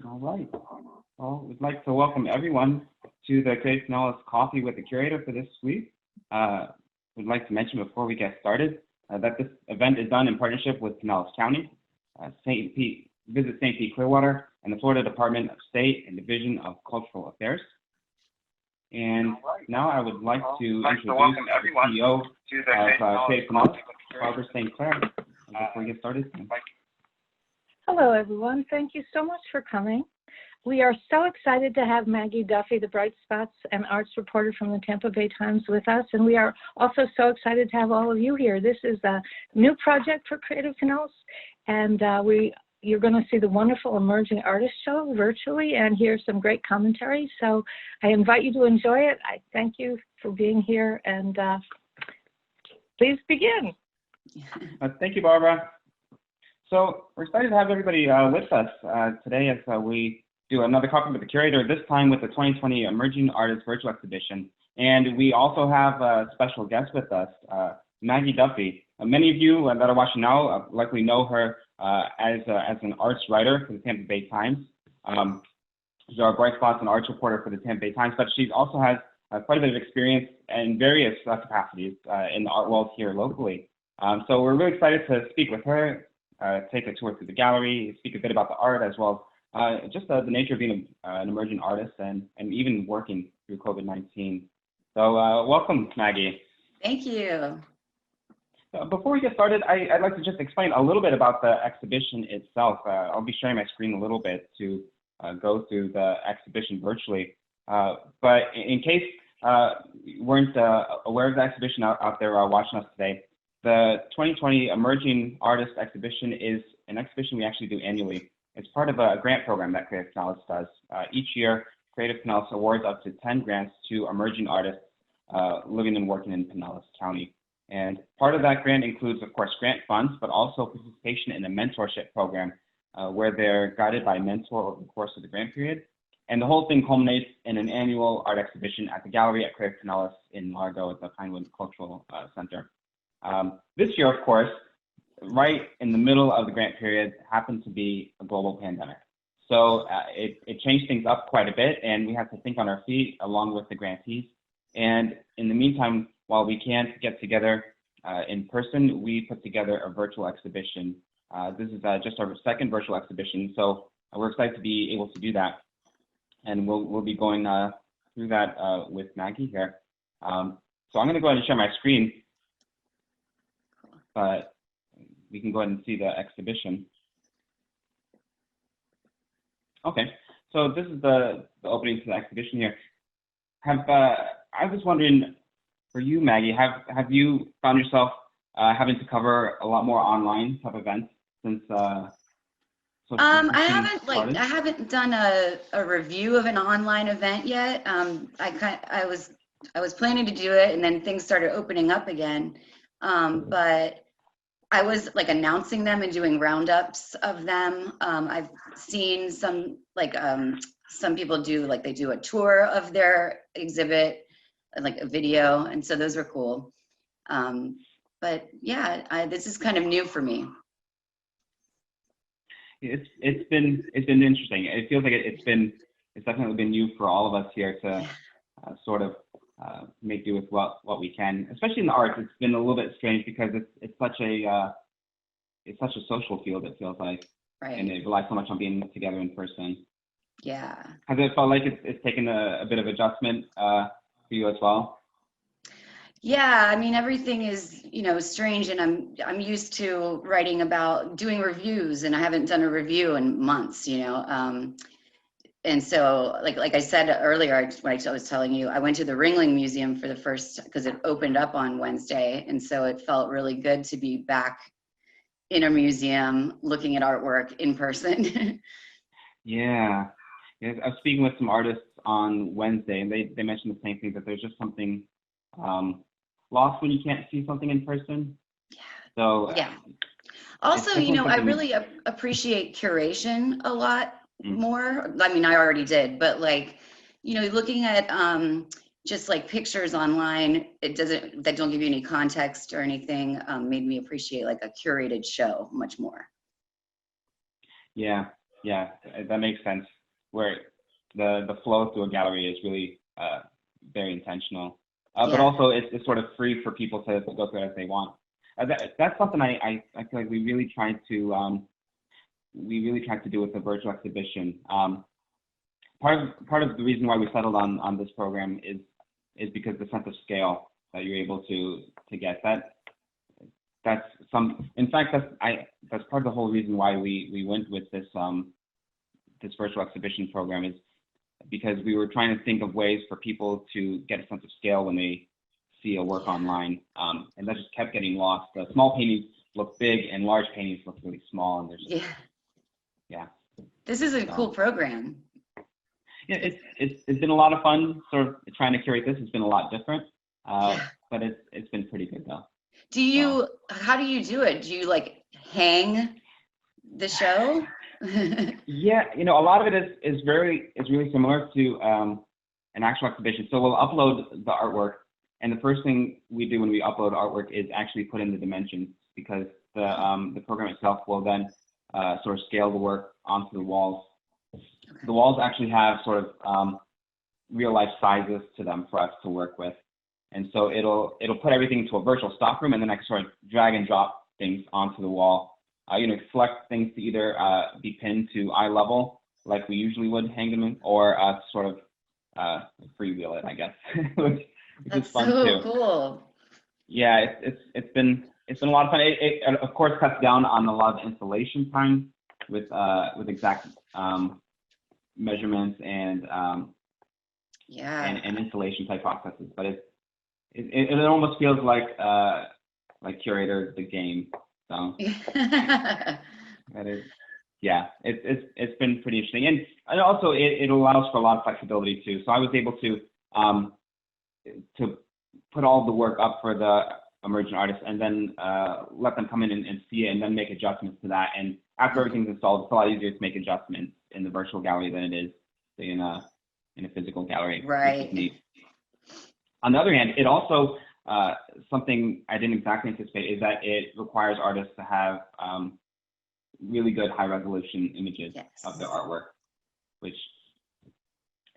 All right. Well, we'd like to welcome everyone to the Creative Pinellas Coffee with the Curator for this week. We'd like to mention before we get started that this event is done in partnership with Pinellas County, Visit St. Pete Clearwater, and the Florida Department of State and Division of Cultural Affairs. And now I would like to introduce the CEO of Creative Pinellas, Barbara St. Clair. Before we get started. Hello, everyone. Thank you so much for coming. We are so excited to have Maggie Duffy, the Bright Spots and Arts reporter from the Tampa Bay Times, with us. And we are also so excited to have all of you here. This is a new project for Creative Pinellas, and you're going to see the wonderful Emerging Artist Show virtually and hear some great commentary. So I invite you to enjoy it. I thank you for being here, and please begin. Thank you, Barbara. So we're excited to have everybody with us today as we do another coffee with the Curator, this time with the 2020 Emerging Artists Virtual Exhibition. And we also have a special guest with us, Maggie Duffy. Many of you that are watching now likely know her as an arts writer for the Tampa Bay Times. She's our Bright Spots and Arts reporter for the Tampa Bay Times, but she also has quite a bit of experience in various capacities in the art world here locally. So we're really excited to speak with her, take a tour through the gallery, speak a bit about the art, as well as just the nature of being an emerging artist and even working through COVID-19. So welcome, Maggie. Thank you. Before we get started, I'd like to just explain a little bit about the exhibition itself. I'll be sharing my screen a little bit to go through the exhibition virtually. But in case you weren't aware of the exhibition out there watching us today, the 2020 Emerging Artist Exhibition is an exhibition we actually do annually. It's part of a grant program that Creative Pinellas does. Each year, Creative Pinellas awards up to 10 grants to emerging artists living and working in Pinellas County. And part of that grant includes, of course, grant funds, but also participation in a mentorship program where they're guided by a mentor over the course of the grant period. And the whole thing culminates in an annual art exhibition at the gallery at Creative Pinellas in Largo at the Pinewood Cultural Center. This year, of course, right in the middle of the grant period, happened to be a global pandemic. So it changed things up quite a bit, and we had to think on our feet along with the grantees. And in the meantime, while we can't get together in person, we put together a virtual exhibition. This is just our second virtual exhibition, so we're excited to be able to do that. And we'll be going through that with Maggie here. So I'm going to go ahead and share my screen. But we can go ahead and see the exhibition. Okay, so this is the opening to the exhibition here. I was wondering, for you, Maggie, have you found yourself having to cover a lot more online type events since? I haven't done a review of an online event yet. I was planning to do it, and then things started opening up again. But I was announcing them and doing roundups of them. I've seen some some people do they do a tour of their exhibit, like a video, and so those are cool. But yeah, this is kind of new for me. It's been interesting. It feels like it's definitely been new for all of us here to sort of make do with what we can, especially in the arts. It's been a little bit strange because it's such a social field, it feels like, right? And it relies so much on being together in person. Yeah. Has it felt like it's taken a bit of adjustment for you as well? Yeah, I mean, everything is strange, and I'm used to writing about doing reviews, and I haven't done a review in months, And so, like I said earlier, when I was telling you, I went to the Ringling Museum for the first, because it opened up on Wednesday, and so it felt really good to be back in a museum looking at artwork in person. Yeah, I was speaking with some artists on Wednesday, and they mentioned the same thing, that there's just something lost when you can't see something in person. Yeah. So yeah. Also, I really appreciate curation a lot. More. I mean, I already did, but looking at just pictures online, that don't give you any context or anything, made me appreciate a curated show much more. Yeah, Yeah, that makes sense. Where the flow through a gallery is really very intentional, but also it's sort of free for people to go through it as they want. That's something I feel like we really tried to do with the virtual exhibition. Part of the reason why we settled on this program is because the sense of scale that you're able to get. That's part of the whole reason why we went with this this virtual exhibition program, is because we were trying to think of ways for people to get a sense of scale when they see a work online, and that just kept getting lost. The small paintings look big and large paintings look really small, and there's This is a cool program. Yeah, it's been a lot of fun sort of trying to curate this. It's been a lot different, but it's been pretty good though. How do you do it? Do you like hang the show? Yeah, a lot of it is really similar to an actual exhibition. So we'll upload the artwork, and the first thing we do when we upload artwork is actually put in the dimensions, because the program itself will then sort of scale the work onto the walls. Okay. The walls actually have sort of real life sizes to them for us to work with, and so it'll put everything into a virtual stockroom, and then I can sort of drag and drop things onto the wall. Select things to either be pinned to eye level, like we usually would hang them in, or sort of freewheel it, I guess, which is fun too. That's so cool. Yeah, it's been a lot of fun. It of course cuts down on a lot of installation time with exact measurements and installation type processes, but it almost feels like Curator the game. So that is, it's been pretty interesting, and also it allows for a lot of flexibility too. So I was able to put all the work up for the emergent artists, and then let them come in and see it, and then make adjustments to that. And after everything's installed, it's a lot easier to make adjustments in the virtual gallery than it is in a physical gallery. Right. Which is neat. On the other hand, it also something I didn't exactly anticipate is that it requires artists to have really good high resolution images of their artwork, which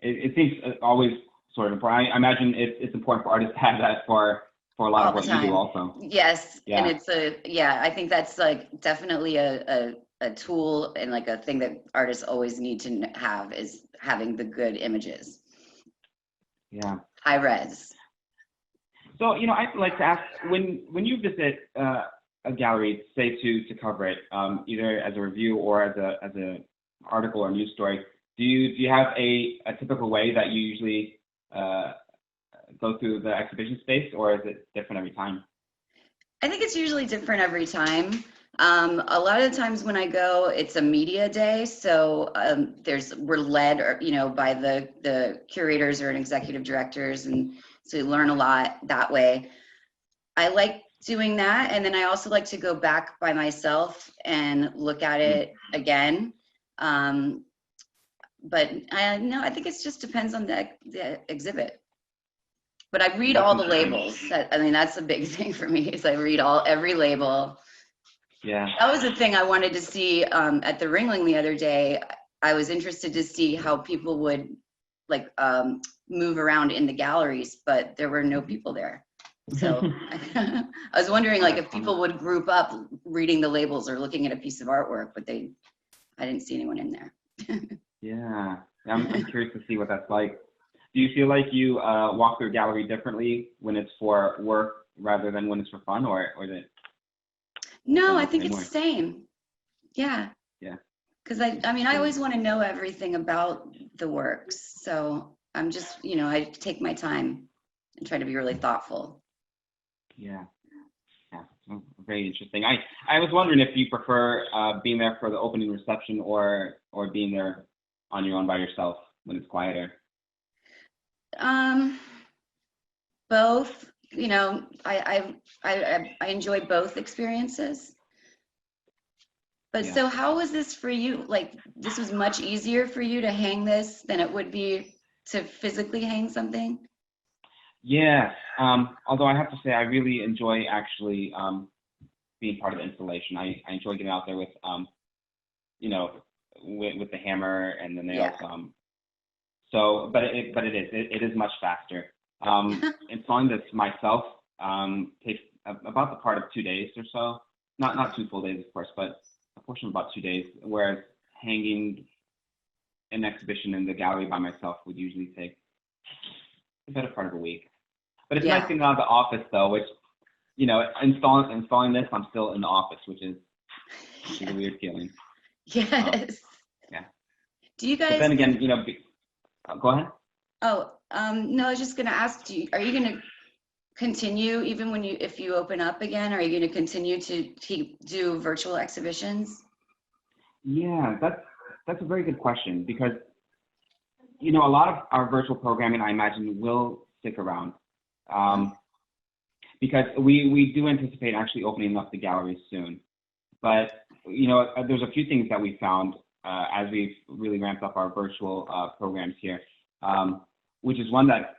it seems always sort of important. I imagine it's important for artists to have that for a lot of what you do also. Yes, yeah. And it's I think that's like definitely a tool and like a thing that artists always need to have, is having the good images. Yeah. High res. So, I'd like to ask, when you visit a gallery, say to cover it, either as a review or as a article or news story, do you have a typical way that you usually go through the exhibition space, or is it different every time? I think it's usually different every time. A lot of the times when I go, it's a media day, so we're led by the curators or executive directors, and so you learn a lot that way. I like doing that, and then I also like to go back by myself and look at it again. But I think it just depends on the exhibit. But I read all the labels. That's a big thing for me, is I read every label. Yeah. That was the thing I wanted to see at the Ringling the other day. I was interested to see how people would move around in the galleries, but there were no people there. So I was wondering if people would group up reading the labels or looking at a piece of artwork, but I didn't see anyone in there. Yeah, I'm curious to see what that's like. Do you feel like you walk through a gallery differently when it's for work rather than when it's for fun, or is it? No, I think it's the same. Yeah. Yeah. Because I always want to know everything about the works. So I'm just, I take my time and try to be really thoughtful. Yeah. Yeah. Very interesting. I was wondering if you prefer being there for the opening reception or being there on your own by yourself when it's quieter. Both. I enjoy both experiences. But so how was this for you? This was much easier for you to hang this than it would be to physically hang something? Yeah. Although I have to say, I really enjoy actually being part of the installation. I enjoy getting out there with, with the hammer and the nails. Yeah. But it is much faster. Installing this myself takes about the part of 2 days or so. Not 2 full days, of course, but a portion of about 2 days. Whereas hanging an exhibition in the gallery by myself would usually take the better part of a week. But it's nice getting out of the office, though, which, installing this, I'm still in the office, which is a weird feeling. Yes. Yeah. Do you guys? But then again, go ahead. Oh, no, I was just going to ask you, are you going to continue even if you open up again? Are you going to continue to do virtual exhibitions? Yeah, that's a very good question, because a lot of our virtual programming, I imagine, will stick around, because we do anticipate actually opening up the gallery soon. But there's a few things that we found as we've really ramped up our virtual programs here, which is one that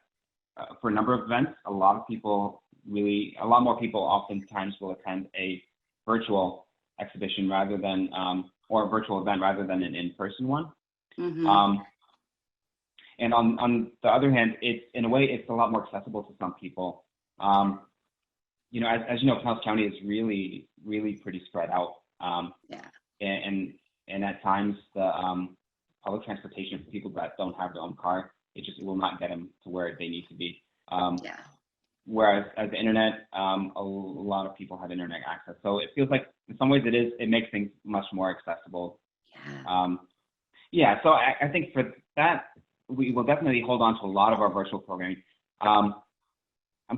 for a number of events, a lot more people oftentimes will attend a virtual exhibition rather than or a virtual event rather than an in-person one. Mm-hmm. And on the other hand, in a way, it's a lot more accessible to some people. As you know, Pinellas County is really, really pretty spread out. And at times, the public transportation for people that don't have their own car, it will not get them to where they need to be. Whereas as the internet, a lot of people have internet access. So it feels like in some ways it makes things much more accessible. So I think for that, we will definitely hold on to a lot of our virtual programming. I'm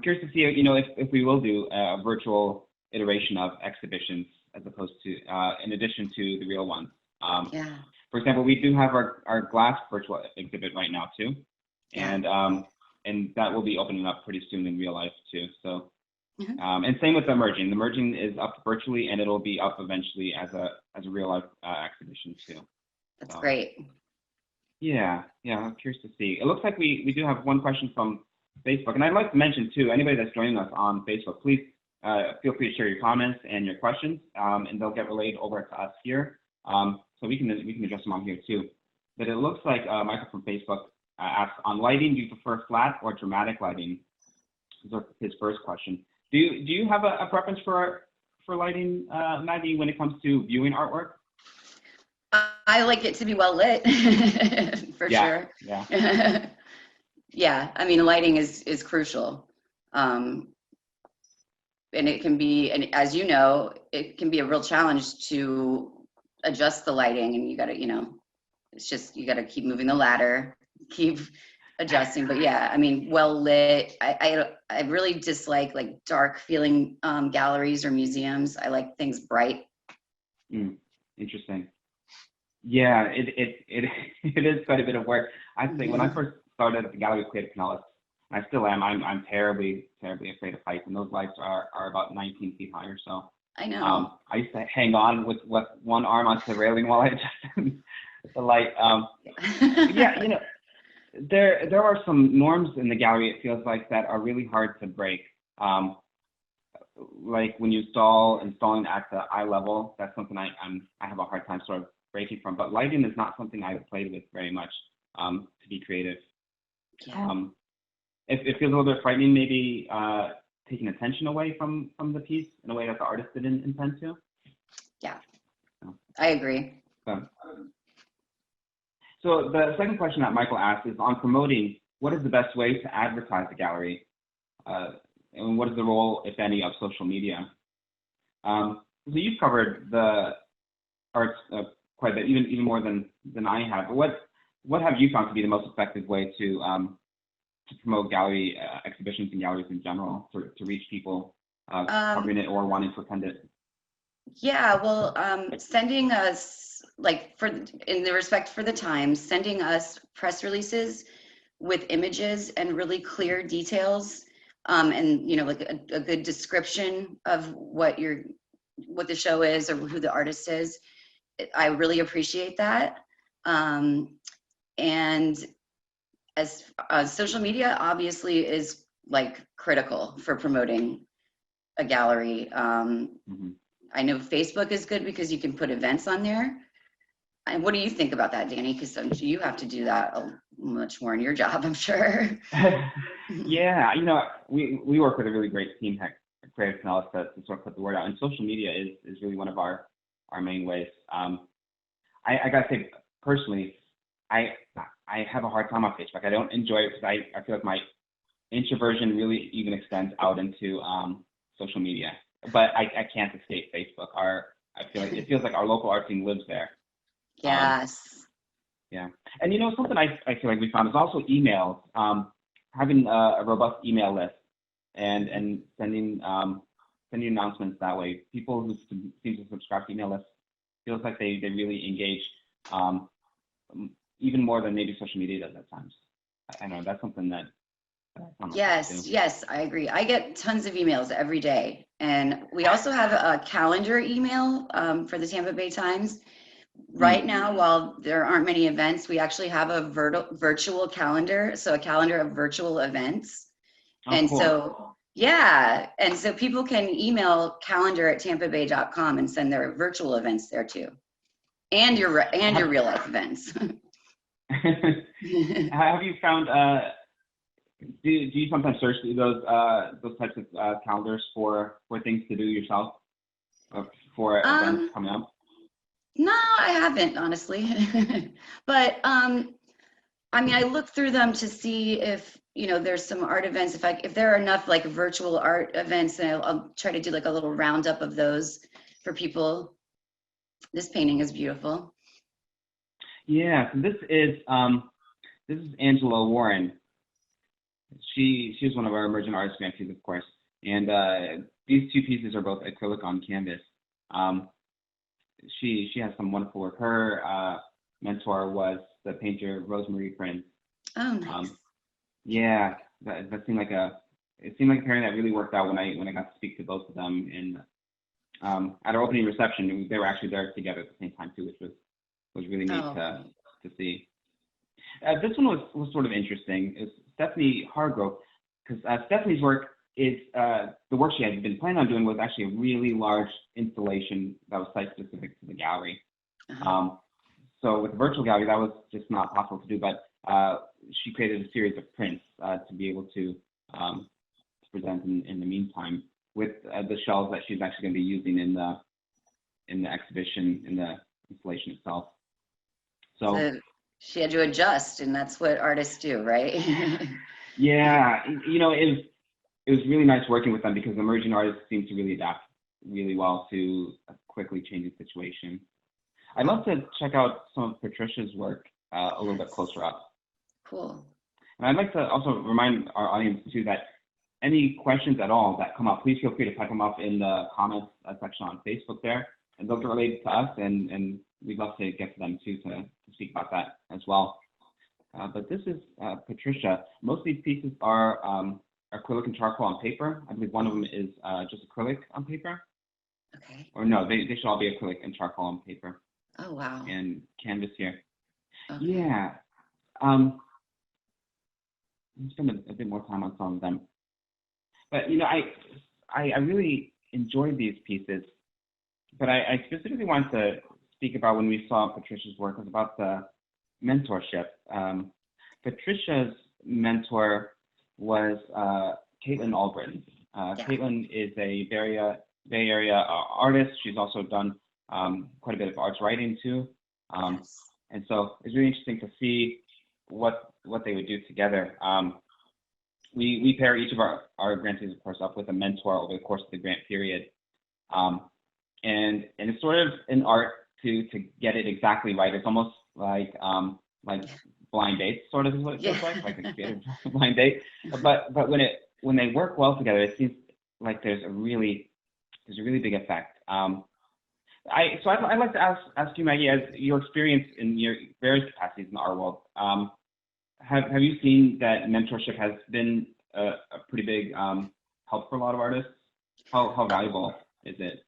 curious to see, if we will do a virtual iteration of exhibitions as opposed to, in addition to the real ones. For example, we do have our glass virtual exhibit right now too, and that will be opening up pretty soon in real life too. So, and same with the Emerging. The Emerging is up virtually, and it'll be up eventually as a real life exhibition too. That's great. Yeah, I'm curious to see. It looks like we do have one question from Facebook, and I'd like to mention too, anybody that's joining us on Facebook, please feel free to share your comments and your questions, and they'll get relayed over to us here, so we can address them on here too. But it looks like Michael from Facebook asks, on lighting, do you prefer flat or dramatic lighting? This is his first question. Do you have a preference for lighting, Maggie, when it comes to viewing artwork? I like it to be well lit, for sure. Yeah. Yeah, I mean, lighting is crucial. And it can be, and as you know, it can be a real challenge to adjust the lighting, and you gotta, it's just, you gotta keep moving the ladder, keep adjusting. But yeah, I mean, well lit. I really dislike like dark feeling galleries or museums. I like things bright. Interesting. Yeah, it is quite a bit of work. I think when I first started at the gallery with Creative Pinellas, I still am. I'm terribly, terribly afraid of heights, and those lights are about 19 feet high or so. I know. I used to hang on with one arm onto the railing while I adjusted the light. There are some norms in the gallery, it feels like, that are really hard to break. Like when you installing at the eye level, that's something I have a hard time sort of breaking from. But lighting is not something I've played with very much to be creative. It feels a little bit frightening, maybe taking attention away from the piece in a way that the artist didn't intend to. Yeah, I agree. So the second question that Michael asked is on promoting. What is the best way to advertise a gallery, and what is the role, if any, of social media? So you've covered the arts quite a bit, even more than I have. But what have you found to be the most effective way to promote gallery exhibitions and galleries in general, to reach people covering it or wanting to attend it? Yeah, well, sending us, like, in the respect for the Times, sending us press releases with images and really clear details, and like a good description of what the show is or who the artist is. I really appreciate that. And as social media obviously is like critical for promoting a gallery. I know Facebook is good because you can put events on there. And what do you think about that, Danny? Because you have to do that much more in your job, I'm sure. Yeah, we work with a really great team at Creative Pinellas to sort of put the word out, and social media is really one of our main ways. I gotta say, personally, I have a hard time on Facebook. I don't enjoy it because I feel like my introversion really even extends out into social media. But I can't escape Facebook. I feel like it feels like our local art scene lives there. Yes. Yeah, and something I feel like we found is also emails. Having a robust email list and sending announcements that way. People who seem to subscribe to email lists feels like they really engage even more than maybe social media does at times. I know that's something that I found Yes, I agree. I get tons of emails every day, and we also have a calendar email for the Tampa Bay Times. Right now, while there aren't many events, we actually have a virtual calendar, so a calendar of virtual events. And cool. so, yeah, and so people can email calendar@tampabay.com and send their virtual events there too, and your real life events. Have you found? Do you sometimes search those types of calendars for things to do yourself for events coming up? No, I haven't, honestly. But I mean, I look through them to see if there's some art events. If there are enough like virtual art events, then I'll try to do like a little roundup of those for people. This painting is beautiful. Yeah, so this is Angelo Warren. She was one of our emerging artist grantees, of course, and these two pieces are both acrylic on canvas. She has some wonderful work. Her mentor was the painter Rosemary Prince. Oh, nice. Yeah, that seemed like a pairing that really worked out when I got to speak to both of them. And at our opening reception, they were actually there together at the same time too, which was really neat to see. This one was sort of interesting. It's Stephanie Hargrove, because Stephanie's work is the work she had been planning on doing was actually a really large installation that was site specific to the gallery. So with the virtual gallery, that was just not possible to do, but she created a series of prints to be able to present in the meantime with the shells that she's actually going to be using in the exhibition, in the installation itself. So she had to adjust, and that's what artists do, right? Yeah, it was really nice working with them because emerging artists seem to really adapt really well to a quickly changing situation. I'd love to check out some of Patricia's work a little bit closer up. Cool. And I'd like to also remind our audience too that any questions at all that come up, please feel free to type them up in the comments section on Facebook there, and those are related to us, and we'd love to get to them too to speak about that as well. But this is Patricia. Most of these pieces are acrylic and charcoal on paper. I believe one of them is just acrylic on paper. Okay. Or no, they should all be acrylic and charcoal on paper. Oh, wow. And canvas here. Okay. Yeah. I'll spend a bit more time on some of them. But, I really enjoyed these pieces. But I specifically wanted to speak about when we saw Patricia's work was about the mentorship. Patricia's mentor was Caitlin Albritton. Caitlin is a Bay Area artist. She's also done quite a bit of arts writing too. And so it's really interesting to see what they would do together. We pair each of our grantees, of course, up with a mentor over the course of the grant period. And it's sort of an art to get it exactly right. It's almost like blind dates, sort of is what it feels like a creative blind date. But when they work well together, it seems like there's a really big effect. I'd like to ask you, Maggie, as your experience in your various capacities in the art world, have you seen that mentorship has been a pretty big help for a lot of artists? How valuable is it?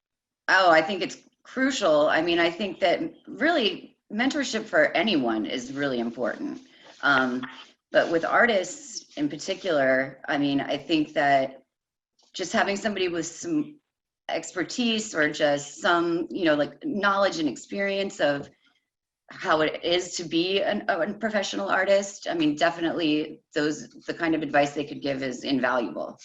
Oh, I think it's crucial. I mean, I think that really mentorship for anyone is really important. But with artists in particular, I mean, I think that just having somebody with some expertise or just some, like knowledge and experience of how it is to be a professional artist. I mean, definitely the kind of advice they could give is invaluable.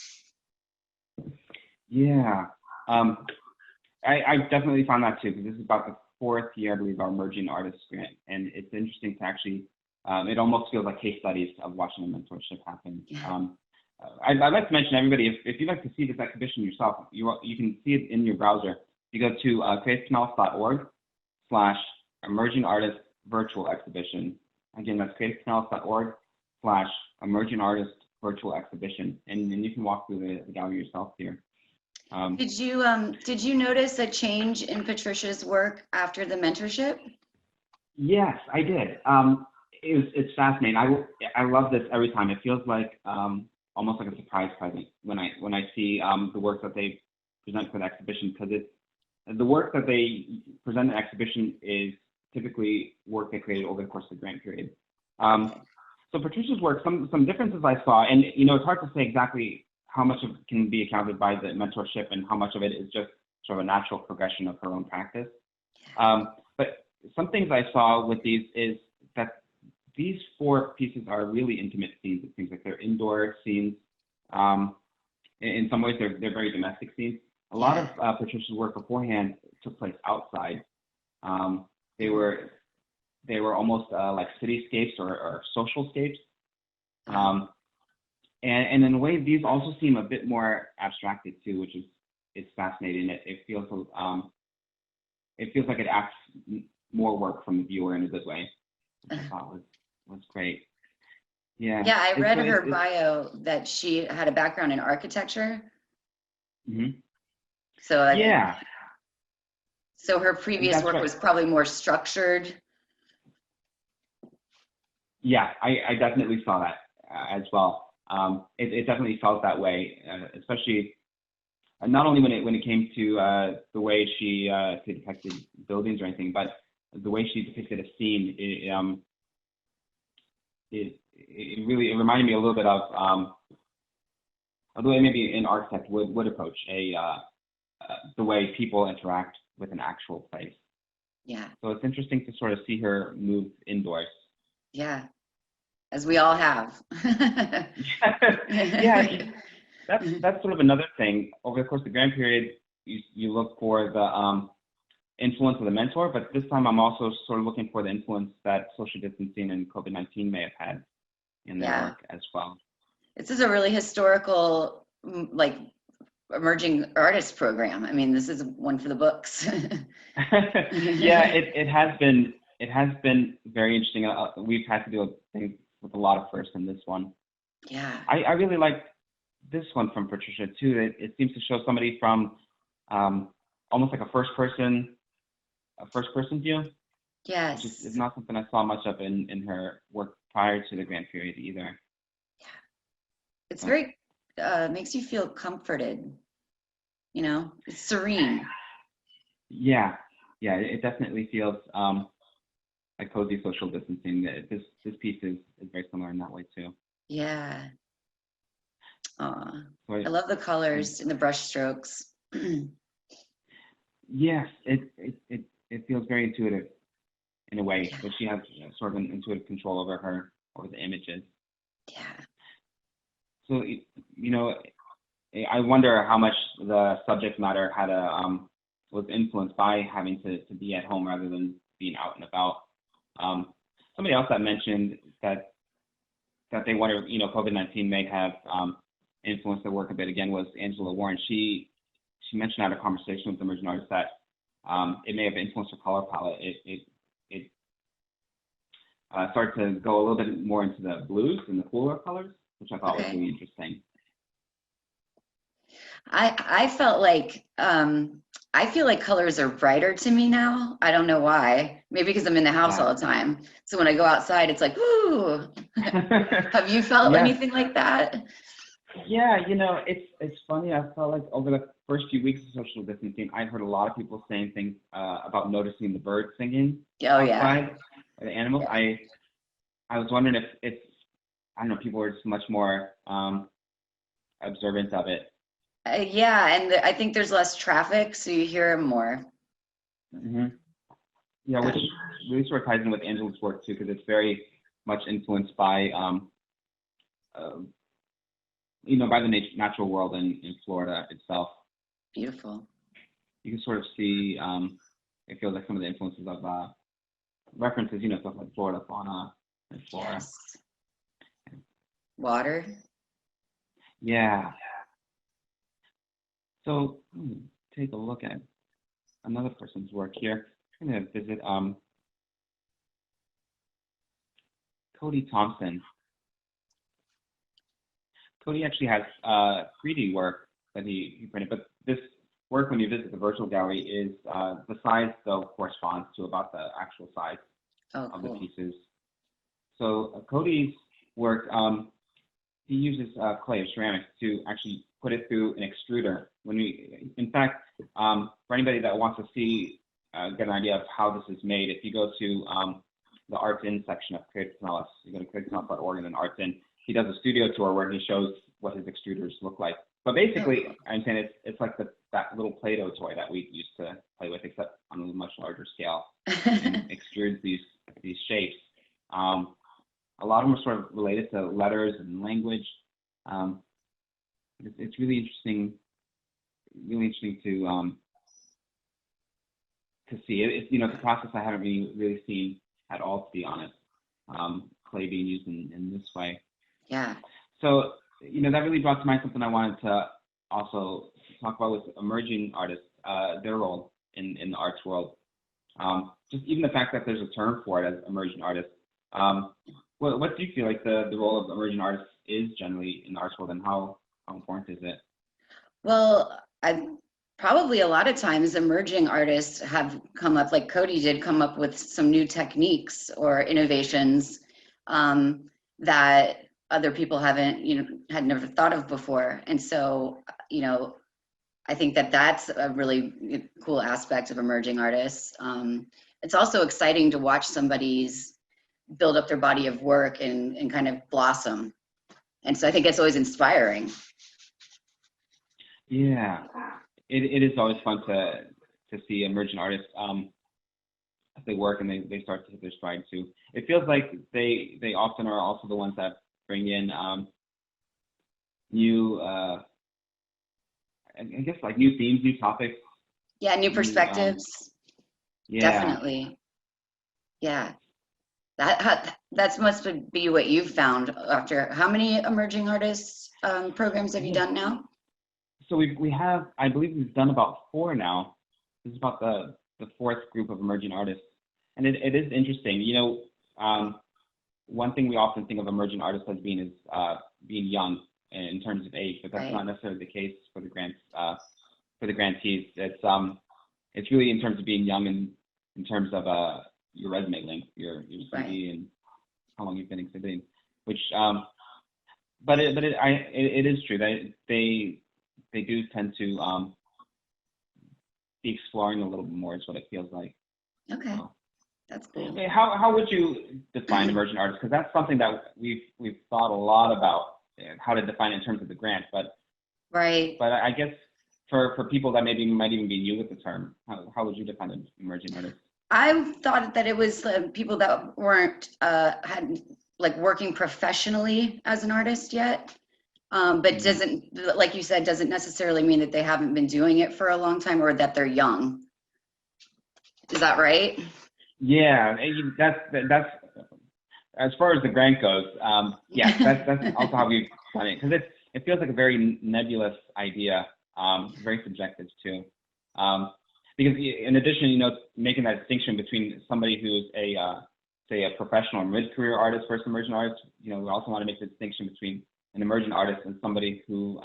Yeah, I definitely found that too, because this is about the 4th year, I believe, our Emerging Artists Grant, and it's interesting to actually, it almost feels like case studies of watching a mentorship happen. I'd like to mention, everybody, if you'd like to see this exhibition yourself, you can see it in your browser. You go to creativepinellas.org/Emerging Artist Virtual Exhibition. Again, that's creativepinellas.org/Emerging Artist Virtual Exhibition, and then you can walk through the gallery yourself here. Did you notice a change in Patricia's work after the mentorship? Yes, I did. It's fascinating. I love this every time. It feels like almost like a surprise present when I see the work that they present for the exhibition, because the work that they present in the exhibition is typically work they created over the course of the grant period. So Patricia's work, some differences I saw, and it's hard to say exactly how much of it can be accounted by the mentorship and how much of it is just sort of a natural progression of her own practice. But some things I saw with these is that these 4 pieces are really intimate scenes. It seems like they're indoor scenes. In some ways, they're very domestic scenes. A lot of Patricia's work beforehand took place outside. They were almost like cityscapes or socialscapes. And in a way, these also seem a bit more abstracted too, which is fascinating. It feels like it asks more work from the viewer in a good way, which I thought was great. Yeah. Yeah, I read her bio that she had a background in architecture. Mm-hmm. So yeah. So her previous work was probably more structured. Yeah, I definitely saw that as well. It definitely felt that way, especially not only when it came to the way she depicted buildings or anything, but the way she depicted a scene. It reminded me a little bit of the way maybe an architect would approach the way people interact with an actual place. Yeah. So it's interesting to sort of see her move indoors. Yeah, as we all have. Yeah, that's sort of another thing. Over the course of the grant period, you look for the influence of the mentor, but this time I'm also sort of looking for the influence that social distancing and COVID-19 may have had in their work as well. This is a really historical, like, emerging artist program. I mean, this is one for the books. Yeah, it has been very interesting. We've had to do things with a lot of firsts in this one. Yeah. I really like this one from Patricia too. It seems to show somebody from almost like a first person view. Yes. Which is not something I saw much of in her work prior to the grant period either. Yeah. It's very makes you feel comforted. It's serene. Yeah, it definitely feels like cozy social distancing. This piece is very similar in that way too. Yeah. I love the colors and the brush strokes. Yes, it feels very intuitive in a way, but she has sort of an intuitive control over the images. Yeah. So I wonder how much the subject matter was influenced by having to be at home rather than being out and about. Somebody else that mentioned that they wonder, COVID-19 may have influenced their work a bit again was Angelo Warren. She mentioned at a conversation with emerging artists that it may have influenced her color palette. It started to go a little bit more into the blues and the cooler colors, which I thought was really interesting. I felt like I feel like colors are brighter to me now. I don't know why. Maybe because I'm in the house all the time. So when I go outside, it's like, ooh. Have you felt anything like that? Yeah, it's funny. I felt like over the first few weeks of social distancing, I heard a lot of people saying things about noticing the birds singing outside, or the animals. Yeah. I was wondering if I don't know, people were just much more observant of it. And I think there's less traffic, so you hear them more. Mm-hmm. Yeah, really sort of ties in with Angelo's work too, because it's very much influenced by, by the natural world in Florida itself. Beautiful. You can sort of see, it feels like some of the influences of references, stuff like Florida fauna and flora. Yes. Water. Yeah. So take a look at another person's work here. I'm going to visit Cody Thompson. Cody actually has 3D work that he printed, but this work, when you visit the virtual gallery, is the size, though, corresponds to about the actual size of the pieces. So Cody's work, he uses clay or ceramics to actually put it through an extruder. In fact, for anybody that wants to see, get an idea of how this is made, if you go to the Arts In section of Creative Pinellas, you go to creativepinellas.org and then Arts In, he does a studio tour where he shows what his extruders look like. But basically, I'm saying it's like that little Play-Doh toy that we used to play with, except on a much larger scale, and extrudes these shapes. A lot of them are sort of related to letters and language. It's really interesting to see. It's a process I haven't really seen at all, to be honest. Clay being used in this way. Yeah. So that really brought to mind something I wanted to also talk about with emerging artists, their role in the arts world. Just even the fact that there's a term for it as emerging artists. What do you feel like the role of emerging artists is generally in the arts world, and how important is it? Well, probably a lot of times emerging artists have come up, like Kodi did, come up with some new techniques or innovations that other people haven't, had never thought of before. And so, I think that's a really cool aspect of emerging artists. It's also exciting to watch somebody's build up their body of work and kind of blossom. And so I think it's always inspiring. Yeah, it is always fun to see emerging artists as they work and they start to hit their stride too. It feels like they often are also the ones that bring in new, I guess, like new themes, new topics. Yeah, new perspectives. Yeah. Definitely. Yeah. That must be what you've found after how many emerging artists programs have you done now? So we have, I believe we've done about 4 now. This is about the 4th group of emerging artists. And it is interesting. One thing we often think of emerging artists as being is being young in terms of age, but that's not necessarily the case for the grants, for the grantees. It's really in terms of being young and in terms of your resume length, your CV, and how long you've been exhibiting. Which, but it is true that they do tend to be exploring a little bit more, is what it feels like. Okay, that's cool. How would you define emerging artists? Because that's something that we've thought a lot about, how to define it in terms of the grant. But I guess for people that maybe might even be new with the term, how would you define an emerging artist? I thought that it was people that weren't had like working professionally as an artist yet, but doesn't, like you said, doesn't necessarily mean that they haven't been doing it for a long time or that they're young. Is that right? Yeah, that's as far as the grant goes. Yeah, that's also how we've done it, because it feels like a very nebulous idea, very subjective too. Because in addition, making that distinction between somebody who's say a professional or mid-career artist versus emerging artist, we also want to make the distinction between an emerging artist and somebody who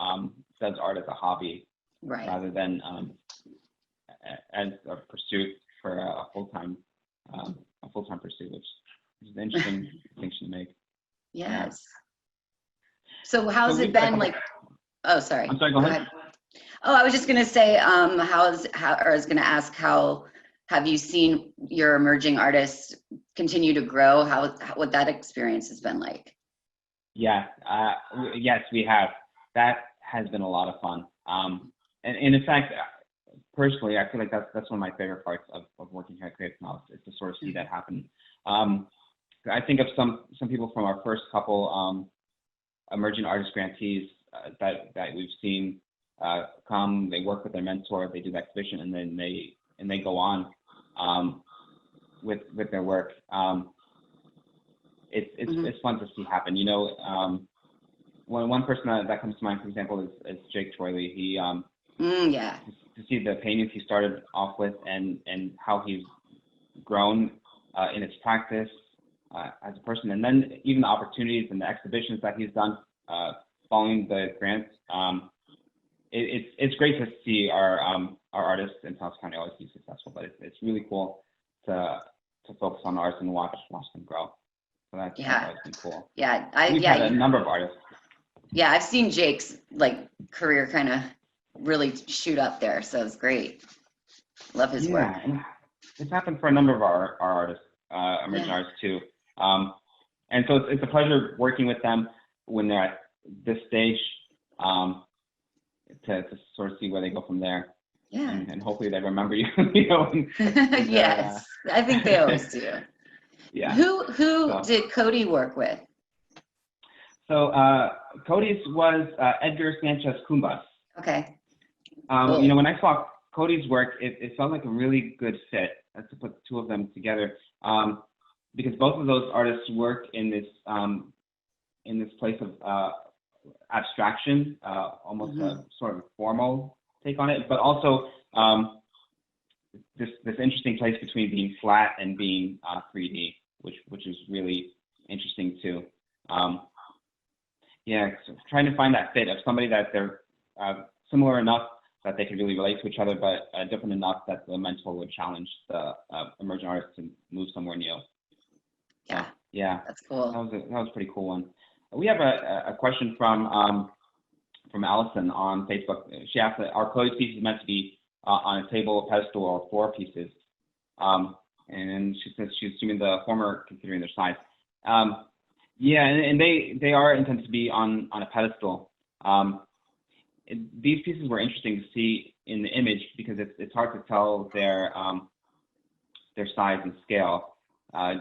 does art as a hobby, rather than as a pursuit for a full-time pursuit, which is an interesting distinction to make. Yes. Yeah. So how's it been like? Oh, sorry. I'm sorry. Go ahead. Oh, I was just going to say, I was going to ask, how have you seen your emerging artists continue to grow? What that experience has been like? Yeah, yes, we have. That has been a lot of fun. And in fact, personally, I feel like that's one of my favorite parts of working here at Creative Pinellas, is to sort of see that happen. I think of some people from our first couple emerging artist grantees that we've seen come. They work with their mentor, they do the exhibition, and then they go on with their work. It's fun to see happen. You know, one person that comes to mind, for example, is Jake Toiley. He yeah. To see the paintings he started off with and how he's grown in his practice as a person, and then even the opportunities and the exhibitions that he's done following the grants. It's great to see our artists in Pinellas County always be successful, but it's really cool to focus on artists and watch them grow. So that's always been cool. Yeah, we've had a number of artists. Yeah, I've seen Jake's career kind of really shoot up there, so it's great. Love his work. Yeah, it's happened for a number of our artists, emerging artists too. And so it's a pleasure working with them when they're at this stage, to sort of see where they go from there. Yeah. And hopefully they remember you. You know. Yes, I think they always do. Yeah. Who did Kodi work with? So Kodi's was Edgar Sanchez Cumbas. Okay. Cool. You know, when I saw Kodi's work, it felt like a really good fit to put the two of them together, because both of those artists work in this place of abstraction, almost a sort of formal take on it, but also this interesting place between being flat and being 3D, which is really interesting too. So trying to find that fit of somebody that they're similar enough that they could really relate to each other, but different enough that the mentor would challenge the emerging artist to move somewhere new. Yeah. Yeah. That's cool. That was a pretty cool one. We have a question from Allison on Facebook. She asked that our Kodi piece is meant to be on a table, pedestal, or floor pieces. And she says she's assuming the former, considering their size. And they are intended to be on a pedestal. These pieces were interesting to see in the image because it's hard to tell their size and scale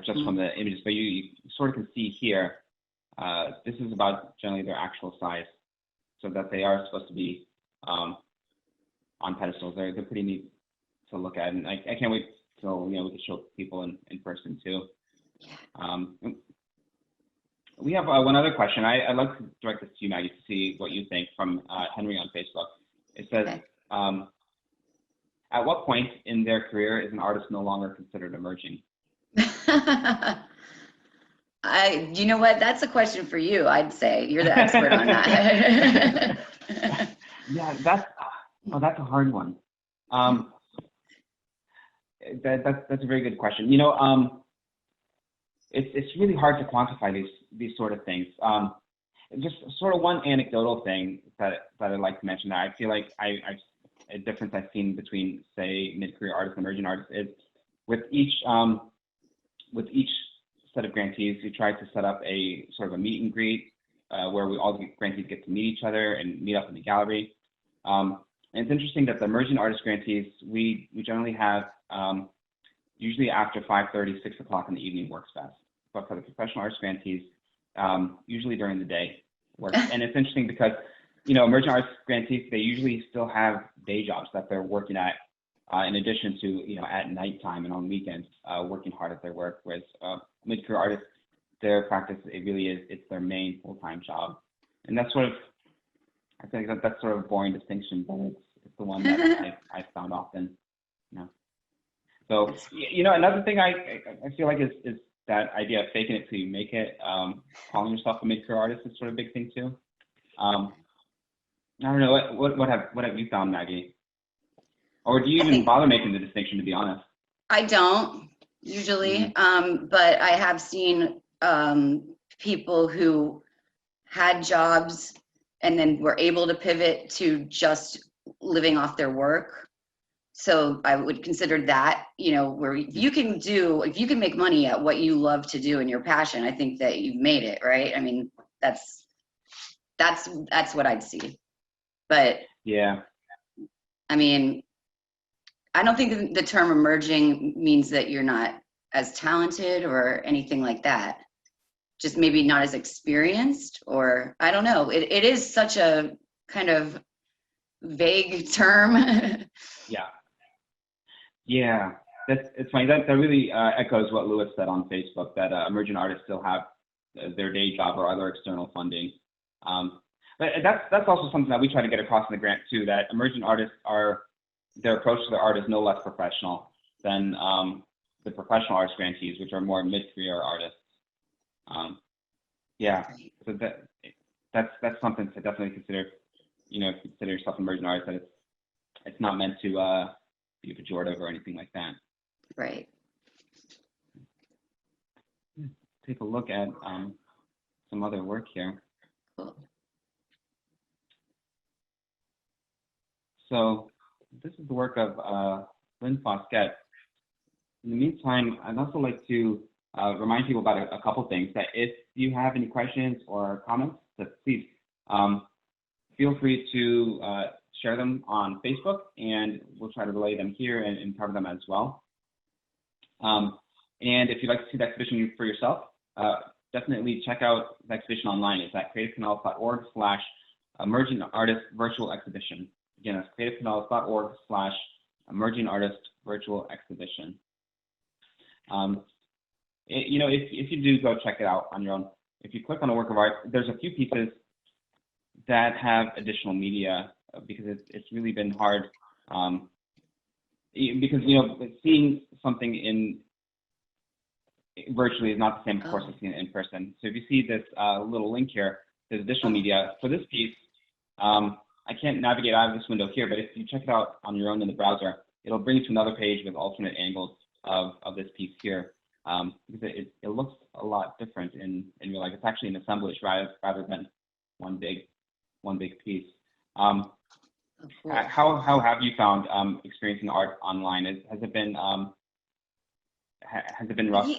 just from the images, but you sort of can see here. This is about generally their actual size, so that they are supposed to be on pedestals. They're pretty neat to look at, and I can't wait till we can show people in person too. We have one other question. I'd like to direct this to you, Maggie, to see what you think, from Henry on Facebook. It says, at what point in their career is an artist no longer considered emerging? You know what? That's a question for you, I'd say. You're the expert on that. Yeah, that's a hard one. That's a very good question. You know, it's really hard to quantify these sort of things. Just sort of one anecdotal thing that I'd like to mention that I feel like a difference I've seen between, say, mid-career artists and emerging artists is with each set of grantees, we try to set up a sort of a meet and greet where all the grantees get to meet each other and meet up in the gallery. And it's interesting that the emerging artist grantees, we generally have usually after 5:30, 6 o'clock in the evening works best. But for the professional artist grantees, usually during the day works. And it's interesting because, you know, emerging artist grantees, they usually still have day jobs that they're working at in addition to, you know, at nighttime and on weekends, working hard at their work. Whereas mid-career artists, their practice, it's their main full-time job. And that's sort of, I think that's sort of a boring distinction, but it's the one that I found often, you know. So, you know, another thing I feel like is that idea of faking it till you make it. Calling yourself a mid-career artist is sort of a big thing too. I don't know, what have you found, Maggie? Or do you even bother making the distinction, to be honest? I don't usually, but I have seen people who had jobs and then were able to pivot to just living off their work. So I would consider that, you know, where if you can make money at what you love to do and your passion, I think that you've made it, right? I mean, that's what I'd see. But yeah, I mean, I don't think the term emerging means that you're not as talented or anything like that. Just maybe not as experienced, or I don't know. It is such a kind of vague term. Yeah, it's funny. That really echoes what Lewis said on Facebook, that emerging artists still have their day job or other external funding. But that's also something that we try to get across in the grant too, that emerging artists their approach to their art is no less professional than the professional arts grantees, which are more mid-career artists. So that's something to definitely consider. You know, if you consider yourself an emerging artist, that it's not meant to be pejorative or anything like that. Right. Take a look at some other work here. Cool. So this is the work of Lynn Foskett. In the meantime, I'd also like to remind people about a couple things, that if you have any questions or comments, please feel free to share them on Facebook, and we'll try to relay them here and cover them as well. And if you'd like to see the exhibition for yourself, definitely check out the exhibition online. It's at creativepinellas.org/emerging artist virtual exhibition. Again, that's creativepinellas.org/emerging artist virtual exhibition. You know, if you do go check it out on your own, if you click on a work of art, there's a few pieces that have additional media, because it's really been hard, because, you know, seeing something in virtually is not the same, of course, as seeing it in person. So if you see this little link here, there's additional media for this piece. I can't navigate out of this window here, but if you check it out on your own in the browser, it'll bring you to another page with alternate angles of this piece here, because it looks a lot different in real life. It's actually an assemblage rather than one big piece. Cool. How have you found experiencing art online? Has it been rough?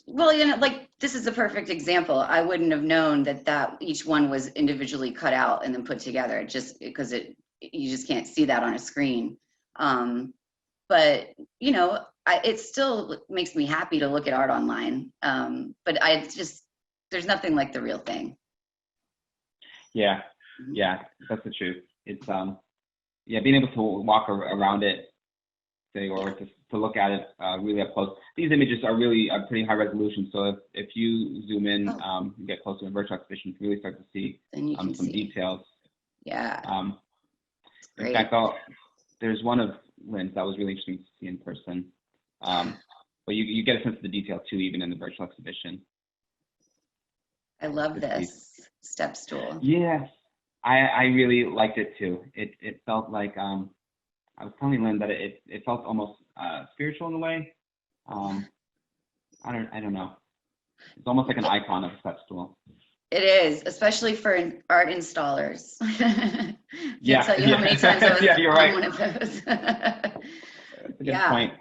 Well, you know, like, this is a perfect example. I wouldn't have known that each one was individually cut out and then put together, just because you just can't see that on a screen. But, you know, it still makes me happy to look at art online. But there's nothing like the real thing. Yeah, that's the truth. It's being able to walk around it, or to look at it really up close. These images are really pretty high resolution, so if you zoom in, and get close to a virtual exhibition, you can really start to see some details. Yeah. In fact, there's one of Lynn's that was really interesting to see in person. But you get a sense of the detail too, even in the virtual exhibition. I love this step stool. Yes, I really liked it too. It felt like, I was telling Lynn that it felt almost spiritual in a way. I don't know. It's almost like an icon of a step stool. It is, especially for art installers. Yeah. Tell you how many times I was you're on right. One of those. That's a good point.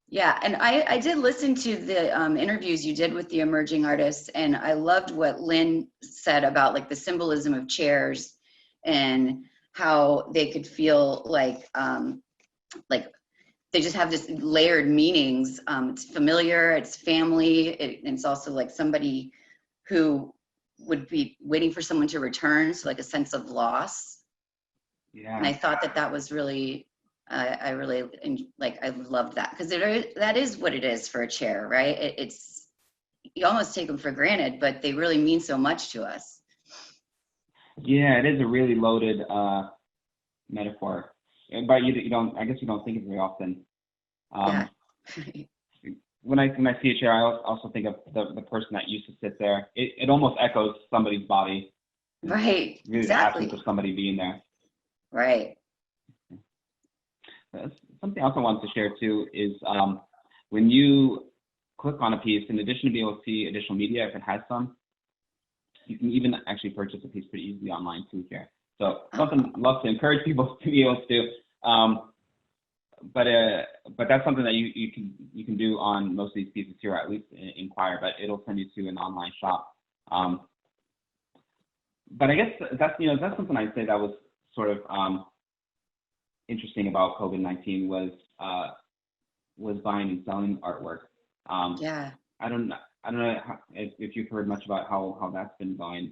Yeah, and I did listen to the interviews you did with the emerging artists, and I loved what Lynn said about, like, the symbolism of chairs and how they could feel like they just have this layered meanings. It's familiar, it's family, it's also like somebody who would be waiting for someone to return, so like a sense of loss. Yeah. And I thought that was really, I loved that, because that is what it is for a chair, right? It's, you almost take them for granted, but they really mean so much to us. Yeah, it is a really loaded metaphor, but you don't, I guess you don't think of it very often. Yeah. When I see a chair, I also think of the person that used to sit there. It almost echoes somebody's body. Right. Really, exactly. The absence of somebody being there. Right. Something else I wanted to share too is when you click on a piece, in addition to being able to see additional media, if it has some, you can even actually purchase a piece pretty easily online too here. So something I'd love to encourage people to be able to do. But that's something that you can do on most of these pieces here, or at least inquire, but it'll send you to an online shop. But I guess that's something I'd say that was sort of interesting about COVID-19 was buying and selling artwork. Yeah. I don't know if you've heard much about how that's been going.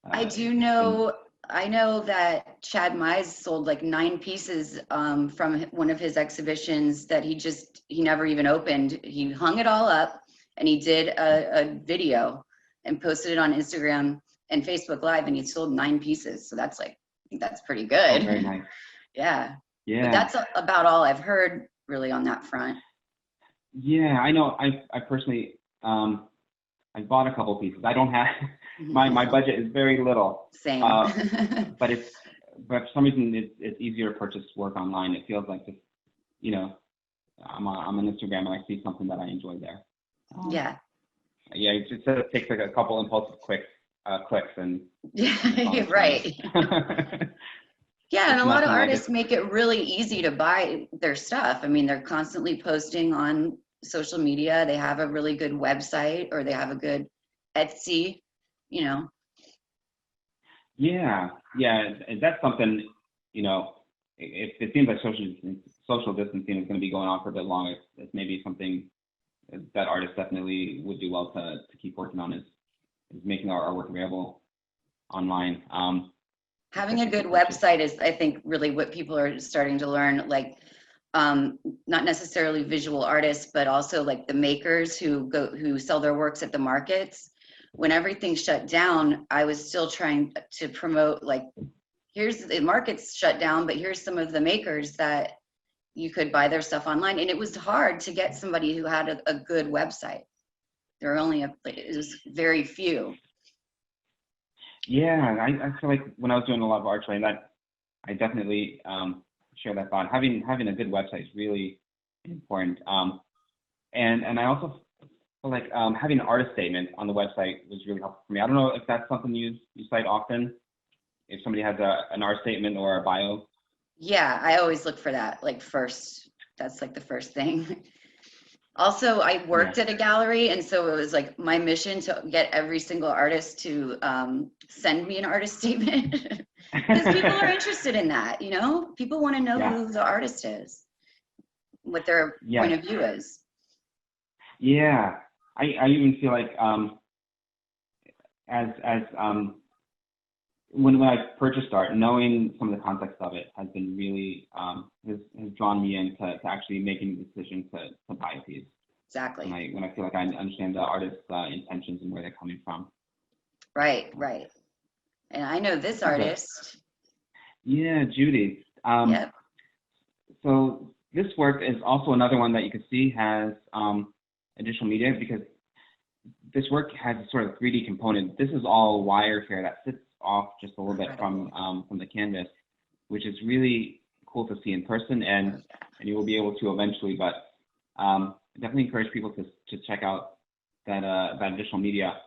I do know. I know that Chad Mize sold like 9 pieces from one of his exhibitions that he never even opened. He hung it all up and he did a video and posted it on Instagram and Facebook Live, and he sold 9 pieces. So that's like, I think that's pretty good. Oh, very nice. Yeah. Yeah. But that's about all I've heard really on that front. Yeah, I know. I personally, I bought a couple pieces. I don't have my budget is very little. Same. But for some reason it's easier to purchase work online. It feels like just, you know, I'm on Instagram and I see something that I enjoy there. Yeah. Yeah, it just takes like a couple impulsive clicks and. Yeah, you're right. Yeah, and a lot of artists make it really easy to buy their stuff. I mean, they're constantly posting on social media. They have a really good website, or they have a good Etsy, you know. Yeah, and that's something, you know, if it seems like social distancing is going to be going on for a bit longer, it's maybe something that artists definitely would do well to keep working on is making our artwork available online. Having a good website is, I think, really what people are starting to learn, like not necessarily visual artists, but also like the makers who sell their works at the markets. When everything shut down, I was still trying to promote, like, here's the market's shut down, but here's some of the makers that you could buy their stuff online. And it was hard to get somebody who had a good website. There were only it was very few. Yeah, I feel like when I was doing a lot of art training, that I definitely share that thought. Having a good website is really important. And I also feel like having an artist statement on the website was really helpful for me. I don't know if that's something you cite often. If somebody has an art statement or a bio. Yeah, I always look for that. Like first, that's like the first thing. Also, I worked at a gallery, and so it was like my mission to get every single artist to send me an artist statement, because people are interested in that, you know? People want to know who the artist is, what their point of view is. Yeah, I even feel like when I purchased art, knowing some of the context of it has been really has drawn me into actually making the decision to buy a piece. Exactly. When I feel like I understand the artist's intentions and where they're coming from. Right. And I know this artist. Yeah, Judy. Yep. So this work is also another one that you can see has additional media, because this work has a sort of 3D component. This is all wire here that sits off just a little bit from the canvas, which is really cool to see in person, and you will be able to eventually. But I definitely encourage people to check out that additional media.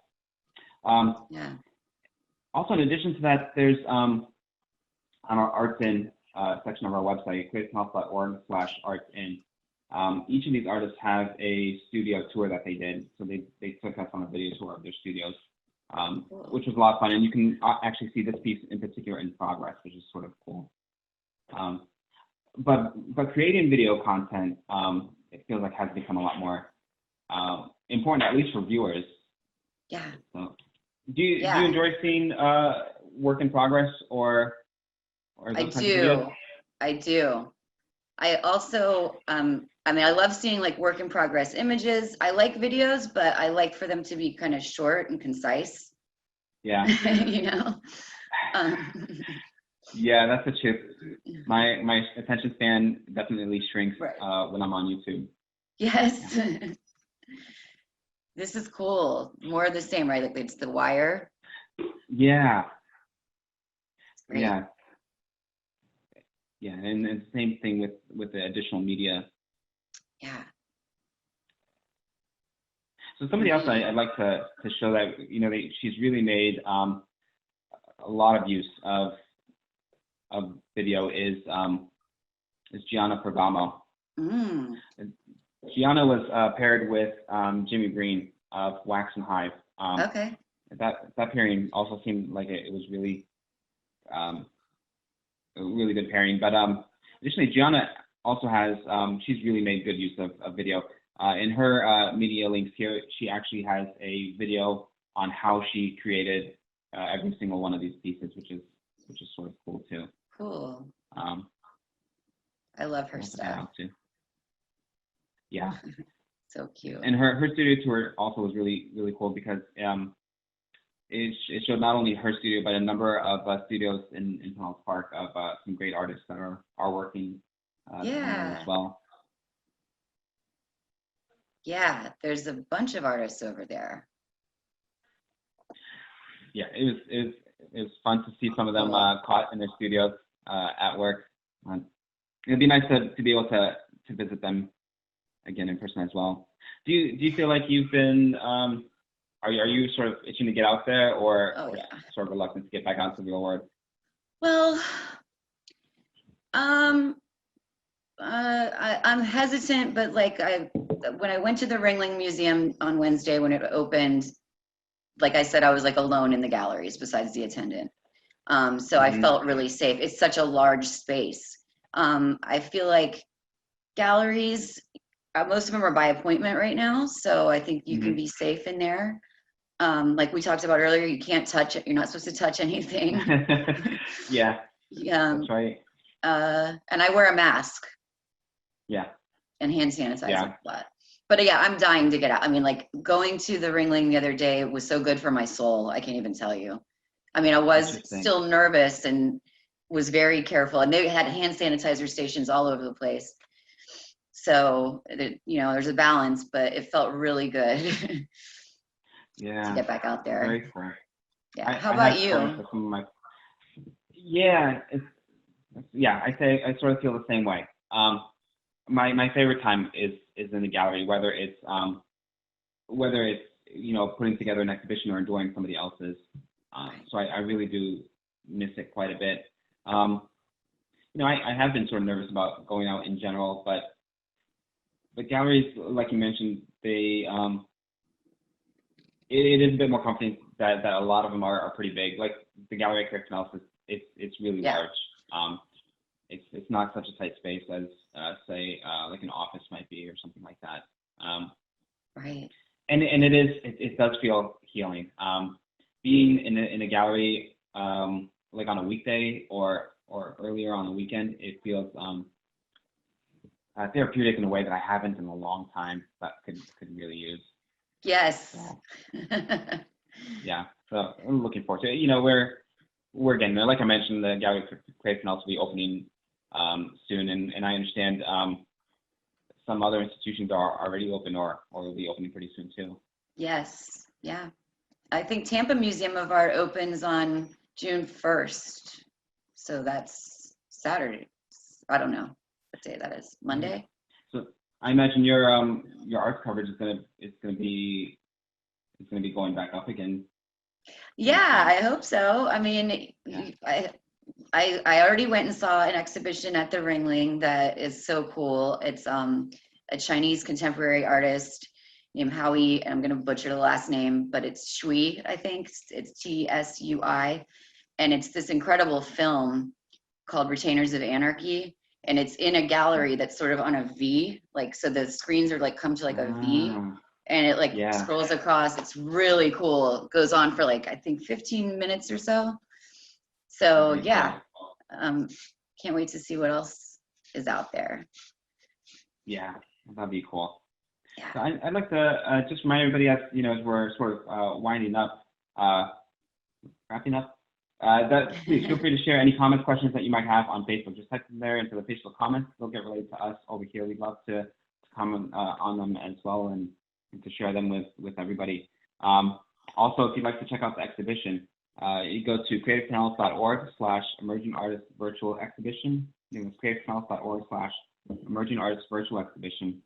Also, in addition to that, there's on our Arts In section of our website, creativepinellas.org/artsin. Each of these artists have a studio tour that they did, so they took us on a video tour of their studios. Which was a lot of fun, and you can actually see this piece in particular in progress, which is sort of cool. But creating video content, it feels like has become a lot more important, at least for viewers. Yeah. So, do you enjoy seeing work in progress or those kinds of videos? I do. I also, I love seeing like work in progress images. I like videos, but I like for them to be kind of short and concise. Yeah. You know? Yeah, that's the truth. My attention span definitely shrinks when I'm on YouTube. Yes. This is cool. More of the same, right? Like it's the wire. Yeah. Great. Yeah. Yeah, and the same thing with the additional media. Yeah. So somebody else I'd like to show that, you know, she's really made a lot of use of video is Gianna Pergamo. Gianna was paired with Jimmy Green of Wax and Hive. Okay. That pairing also seemed like it was really a really good pairing. But Additionally, Gianna also has, she's really made good use of video. In her media links here, she actually has a video on how she created every single one of these pieces, which is sort of cool too. Cool. I love her stuff. Yeah. So cute. And her studio tour also was really, really cool because it showed not only her studio, but a number of studios in Pinellas Park of some great artists that are working as well. Yeah, there's a bunch of artists over there. Yeah, it was fun to see some of them caught in their studios at work. It'd be nice to be able to visit them again in person as well. Do you feel like you've been are you sort of itching to get out there, or sort of reluctant to get back out to the real world? Well, I'm hesitant, but like when I went to the Ringling Museum on Wednesday when it opened, like I said, I was like alone in the galleries besides the attendant. So I felt really safe. It's such a large space. I feel like galleries, most of them are by appointment right now, so I think you can be safe in there. Like we talked about earlier, you can't touch it. You're not supposed to touch anything. Yeah. That's right. And I wear a mask. Yeah. And hand sanitizer a lot. But yeah, I'm dying to get out. I mean, like going to the Ringling the other day was so good for my soul. I can't even tell you. I mean, I was still nervous and was very careful. And they had hand sanitizer stations all over the place. So, there's a balance, but it felt really good. To get back out there. Very cool. Yeah. How about you? I sort of feel the same way. My favorite time is in the gallery, whether it's putting together an exhibition or enjoying somebody else's. So I really do miss it quite a bit. I have been sort of nervous about going out in general, but the galleries, like you mentioned, they it is a bit more comforting that a lot of them are pretty big. Like the gallery at Creative Pinellas, it's really large. It's not such a tight space as say like an office might be or something like that. Right. And it does feel healing. Being in a gallery like on a weekday or earlier on the weekend, it feels therapeutic in a way that I haven't in a long time. That could really use. Yes. Yeah. So I'm looking forward to it. We're getting there. Like I mentioned, the gallery Creative Pinellas will be opening soon, and I understand some other institutions are already open or will be opening pretty soon too. Yes. Yeah. I think Tampa Museum of Art opens on June 1st. So that's Saturday. I don't know what day that is. Monday? So I imagine your art coverage is gonna be going back up again. Yeah, I hope so. I mean, I already went and saw an exhibition at the Ringling that is so cool. It's a Chinese contemporary artist named Howie, and I'm going to butcher the last name, but it's Shui, I think. It's Tsui. And it's this incredible film called Retainers of Anarchy. And it's in a gallery that's sort of on a V, like, so the screens are like come to like a V, and it like scrolls across. It's really cool. It goes on for like, I think 15 minutes or so. So yeah, can't wait to see what else is out there. Yeah, that'd be cool. Yeah. So I'd like to just remind everybody, as we're sort of winding up, wrapping up, that please feel free to share any comments, questions that you might have on Facebook. Just type them there into the Facebook comments. They'll get relayed to us over here. We'd love to comment on them as well and to share them with everybody. Also, if you'd like to check out the exhibition, you go to creativepinellas.org/emerging artist virtual exhibition. It's creativepinellas.org/emerging artist virtual exhibition.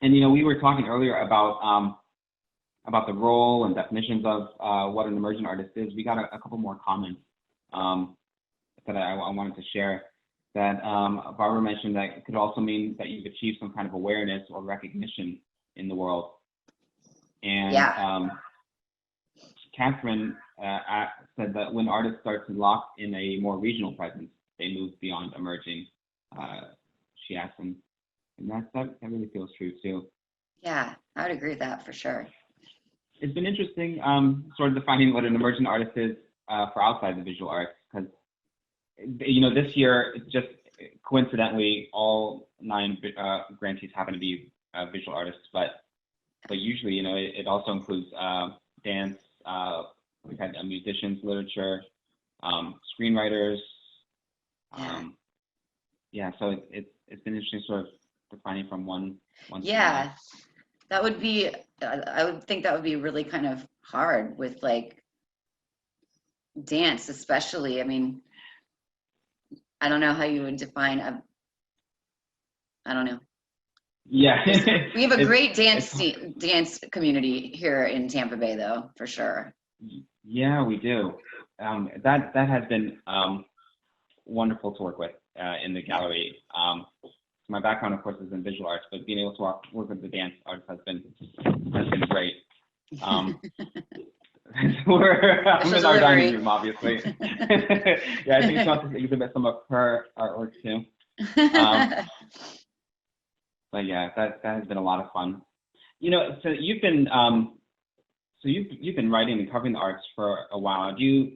And we were talking earlier about the role and definitions of what an emerging artist is. We got a couple more comments that I wanted to share. That Barbara mentioned that it could also mean that you've achieved some kind of awareness or recognition in the world. And Catherine said that when artists start to lock in a more regional presence, they move beyond emerging. she asks, and that really feels true too. Yeah, I would agree with that for sure. It's been interesting, sort of defining what an emerging artist is for outside the visual arts, because this year, just coincidentally, all 9 grantees happen to be visual artists, but usually, it also includes dance. We've had musicians, literature, screenwriters. So it's been interesting, sort of defining from one. Yeah, that would be. I would think that would be really kind of hard with like dance, especially. I mean, I don't know how you would define a. I don't know. Yeah, we have a great dance community here in Tampa Bay, though, for sure. Yeah, we do. That has been wonderful to work with in the gallery. My background, of course, is in visual arts, but being able to work with the dance artists has been great. I'm in our dining room, obviously. Yeah, I think she wants to exhibit some of her artwork too. But yeah, that has been a lot of fun. So you've been you've been writing and covering the arts for a while. Do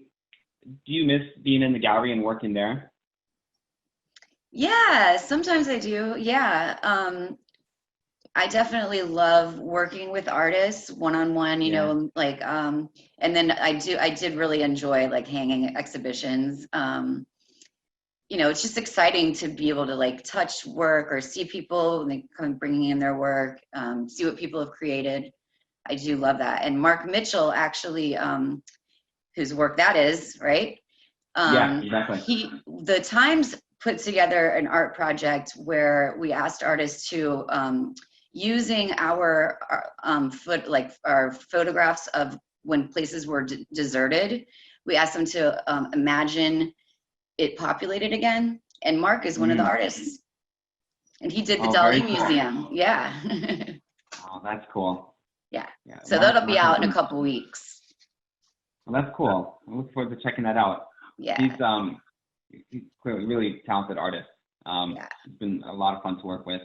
you miss being in the gallery and working there? Yeah, sometimes I do. Yeah. I definitely love working with artists one-on-one, and then I did really enjoy like hanging exhibitions. It's just exciting to be able to like touch work or see people and they come bringing in their work, see what people have created. I do love that. And Mark Mitchell, actually, whose work that is, right? Yeah, exactly. The Times put together an art project where we asked artists to, using our our photographs of when places were deserted, we asked them to imagine it populated again. And Mark is one of the artists. And he did the Dali Museum. Cool. Yeah. Oh, that's cool. Yeah. So that'll be out in a couple weeks. Well, that's cool. I look forward to checking that out. Yeah. He's clearly a really talented artist. It's been a lot of fun to work with.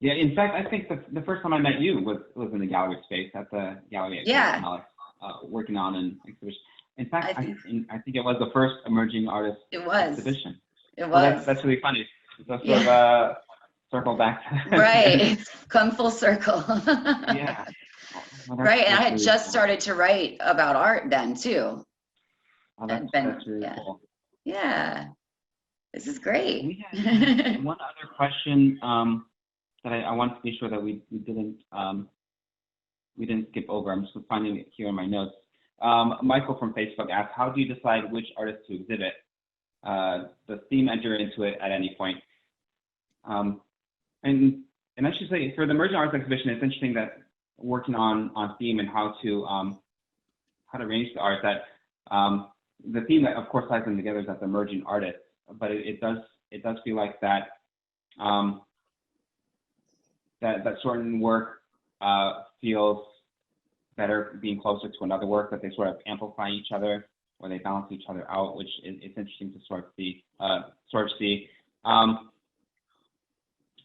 Yeah, in fact, I think the first time I met you was in the gallery space at the gallery at Creative Pinellas, working on an exhibition. In fact, I think it was the first emerging artist exhibition. It was. Well, that's really funny. So sort of circle back. Right. Come full circle. Yeah. Well, right. And I had just started to write about art then too. Oh, that's really cool. Yeah. This is great. We had one other question that I wanted to be sure that we didn't skip over. I'm just finding it here in my notes. Michael from Facebook asked, how do you decide which artist to exhibit? Does theme enter into it at any point? And I should say, for the emerging arts exhibition, it's interesting that working on theme and how to arrange the art, that the theme that of course ties them together is that the emerging artist, but it does feel like that that certain work feels better being closer to another work, that they sort of amplify each other or they balance each other out, which it's interesting to sort of see.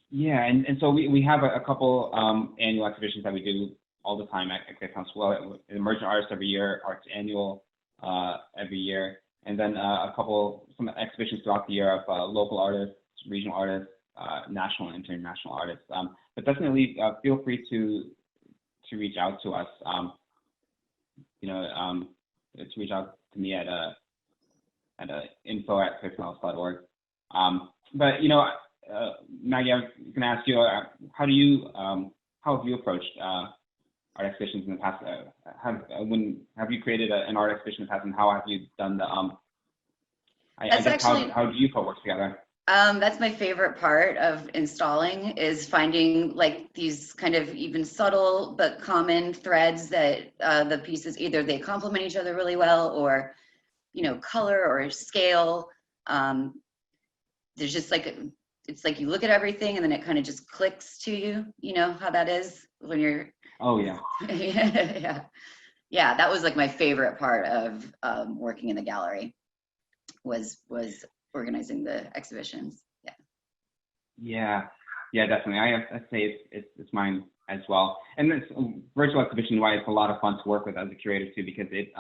And so we have a couple annual exhibitions that we do all the time at Creative Pinellas. Well, Emerging Artists every year, Arts Annual every year, and then some exhibitions throughout the year of local artists, regional artists, national and international artists. But definitely feel free to reach out to us. To reach out to me at info@creativepinellas.org. But Maggie, I was going to ask you, how have you approached art exhibitions in the past? Have you created an art exhibition in the past, and how have you done the how do you put work together? That's my favorite part of installing, is finding like these kind of even subtle but common threads that the pieces, either they complement each other really well, or color or scale. There's just like it's like you look at everything and then it kind of just clicks to you. You know how that is when you're. Oh yeah. Yeah. That was like my favorite part of working in the gallery. Was organizing the exhibitions. Yeah, definitely. I'd say it's mine as well. And this virtual exhibition wise, it's a lot of fun to work with as a curator too, because it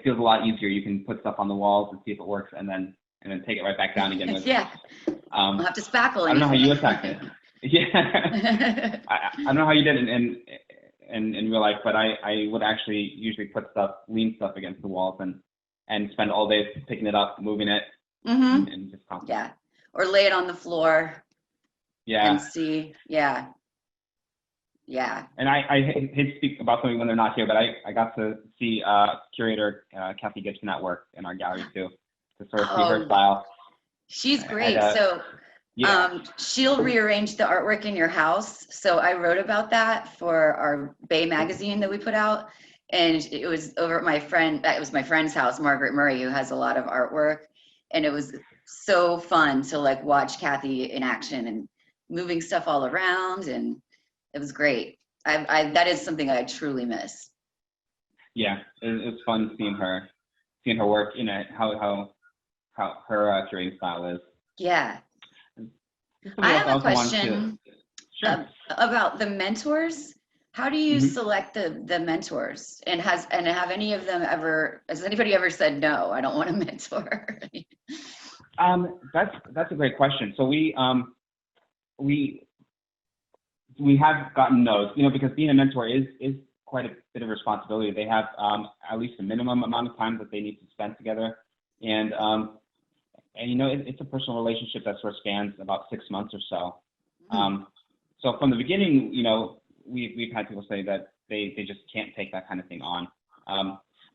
feels a lot easier. You can put stuff on the walls and see if it works, and then take it right back down again. With, yeah. I'll have to spackle. I don't know how you attacked it. Yeah. I don't know how you did it in real life, but I would actually usually put lean stuff against the walls and spend all day picking it up, moving it, and just yeah, or lay it on the floor. Yeah. And see. Yeah. And I hate to speak about something when they're not here, but I got to see curator Kathy Gibson at work in our gallery too, to sort of see her style. She's great. Yeah. She'll rearrange the artwork in your house. So I wrote about that for our Bay magazine that we put out. And it was over at my friend's house, Margaret Murray, who has a lot of artwork. And it was so fun to like watch Kathy in action and moving stuff all around. And it was great. That is something I truly miss. Yeah, it's fun seeing her work, how her curating style is. Yeah. I have a question about the mentors. How do you select the mentors? And has anybody ever said, no, I don't want a mentor? That's a great question. So we have gotten no's, because being a mentor is quite a bit of responsibility. They have at least a minimum amount of time that they need to spend together, and it's a personal relationship that sort of spans about 6 months or so. So from the beginning, we've had people say that they just can't take that kind of thing on.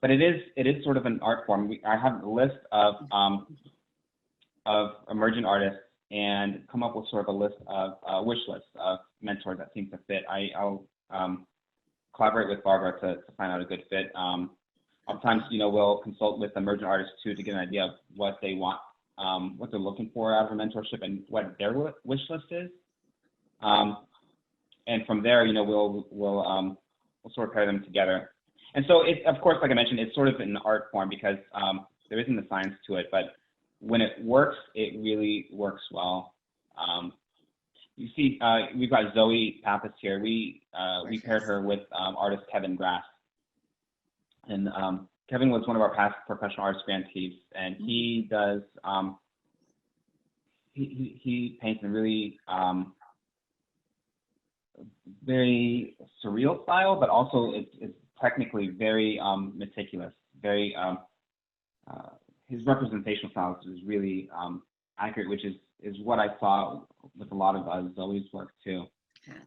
But it is sort of an art form. I have a list of emergent artists and come up with sort of a list of wish list of mentors that seem to fit. I'll collaborate with Barbara to find out a good fit. Sometimes, we'll consult with emergent artists too to get an idea of what they want, what they're looking for out of a mentorship and what their wish list is. And from there, we'll sort of pair them together. And so it, of course, like I mentioned, it's sort of an art form because there isn't a science to it, but when it works, it really works well. You see, we've got Zoe Pappas here. We paired her with artist Kevin Grass. And Kevin was one of our past professional artist grantees, and he does, he paints in really very surreal style, but also it's technically very meticulous, very, his representational style is really accurate, which is what I saw with a lot of Zoe's work too.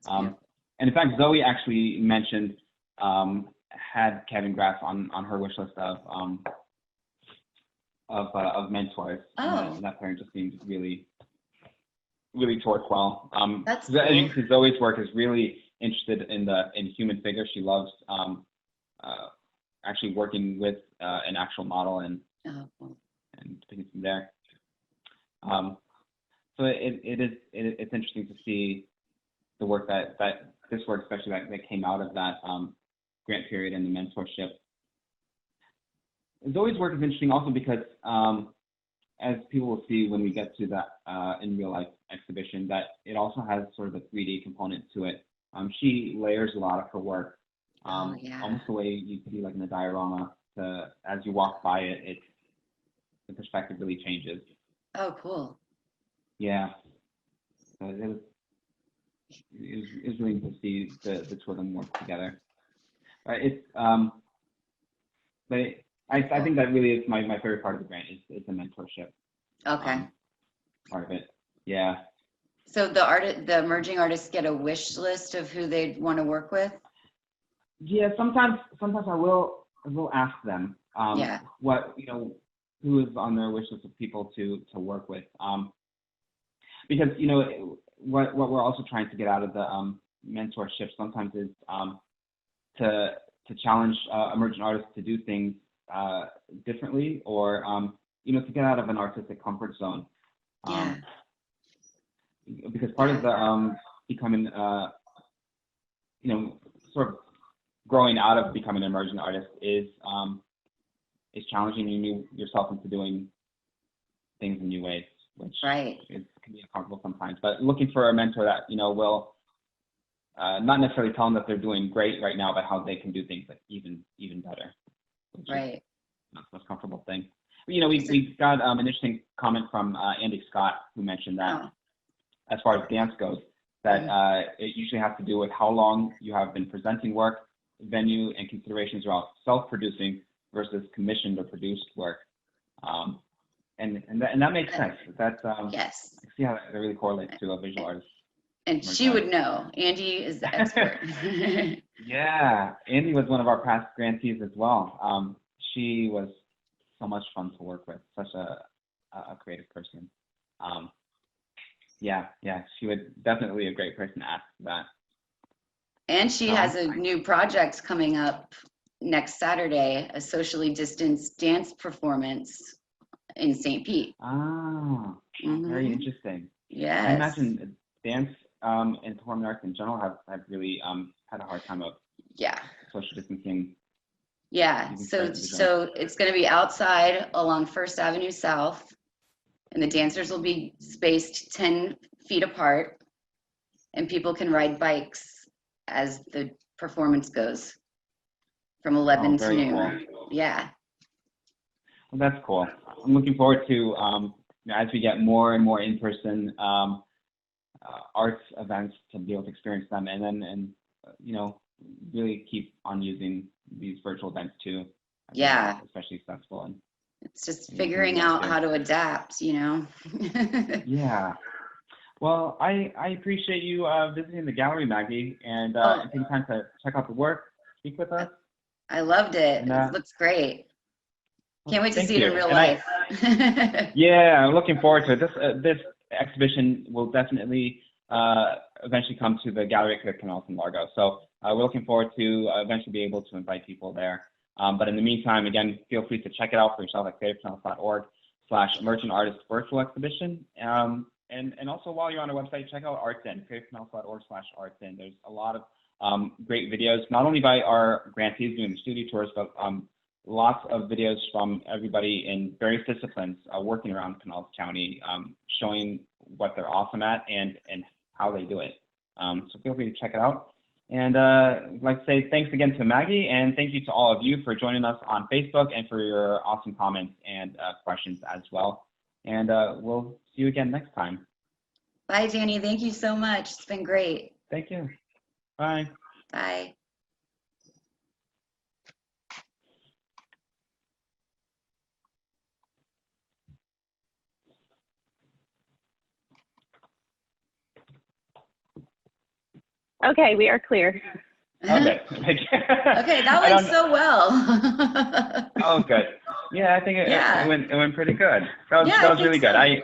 And in fact, Zoe actually mentioned, had Kevin Grass on her wish list of mentors. Oh. And that pairing just seems really torqued well. That's cool. As you can see, Zoe's work is really interested in human figure. She loves actually working with an actual model and taking from there. So it's interesting to see the work that this work, especially that came out of that grant period and the mentorship. Zoe's work is interesting also because as people will see when we get to that in real life exhibition, that it also has sort of a 3D component to it. She layers a lot of her work, almost the way you see like in a diorama. As you walk by it, the perspective really changes. Oh, cool. Yeah. So it was really neat to see the two of them work together. But I think that really is my favorite part of the grant is the mentorship. Okay. Part of it. Yeah. So the emerging artists get a wish list of who they'd want to work with? Yeah, sometimes I will ask them what who is on their wish list of people to work with. Because what we're also trying to get out of the mentorship sometimes is to challenge emerging artists to do things differently, or to get out of an artistic comfort zone. Because part of the becoming sort of growing out of becoming an emerging artist is challenging yourself into doing things in new ways, which Right. can be uncomfortable sometimes. But looking for a mentor that, will not necessarily tell them that they're doing great right now, but how they can do things like even better. Which Right. is not the most comfortable thing. We got an interesting comment from Andy Scott, who mentioned that as far as dance goes, that it usually has to do with how long you have been presenting work, venue, and considerations around self-producing versus commissioned or produced work. And that makes sense. That's Yes. I see how that really correlates to a visual artist. And she would know. Andy is the expert. Yeah, Andy was one of our past grantees as well. She was so much fun to work with. Such a creative person. Yeah, she would definitely be a great person to ask that. And she has a new project coming up next Saturday, a socially distanced dance performance in St. Pete. Ah, very interesting. Yes. I imagine dance and performing arts in general have really had a hard time of social distancing. Yeah, so it's going to be outside along First Avenue South, and the dancers will be spaced 10 feet apart, and people can ride bikes as the performance goes from 11 to noon. Cool. Yeah. Well, that's cool. I'm looking forward to, as we get more and more in-person arts events, to be able to experience them, and really keep on using these virtual events too. Yeah. Especially successful. And it's just figuring out how to adapt, Yeah. Well, I appreciate you visiting the gallery, Maggie, and taking time to check out the work, speak with us. I loved it. And, it looks great. Can't wait to see it in real and life. Yeah, I'm looking forward to it. This exhibition will definitely eventually come to the gallery at Creative Pinellas in Largo. So we're looking forward to eventually be able to invite people there. But in the meantime, again, feel free to check it out for yourself at creativepinellas.org/emergent artist virtual exhibition. And also, while you're on our website, check out ArtsIn, creativepinellas.org/ArtsIn. There's a lot of great videos, not only by our grantees doing the studio tours, but lots of videos from everybody in various disciplines working around Pinellas County, showing what they're awesome at and how they do it. So feel free to check it out. And I'd like to say thanks again to Maggie, and thank you to all of you for joining us on Facebook and for your awesome comments and questions as well. And we'll see you again next time. Bye, Danny. Thank you so much. It's been great. Thank you. Bye. Bye. Okay, we are clear. Okay. Okay, that went so well. Oh, good. Yeah, I think it went pretty good. That was really good.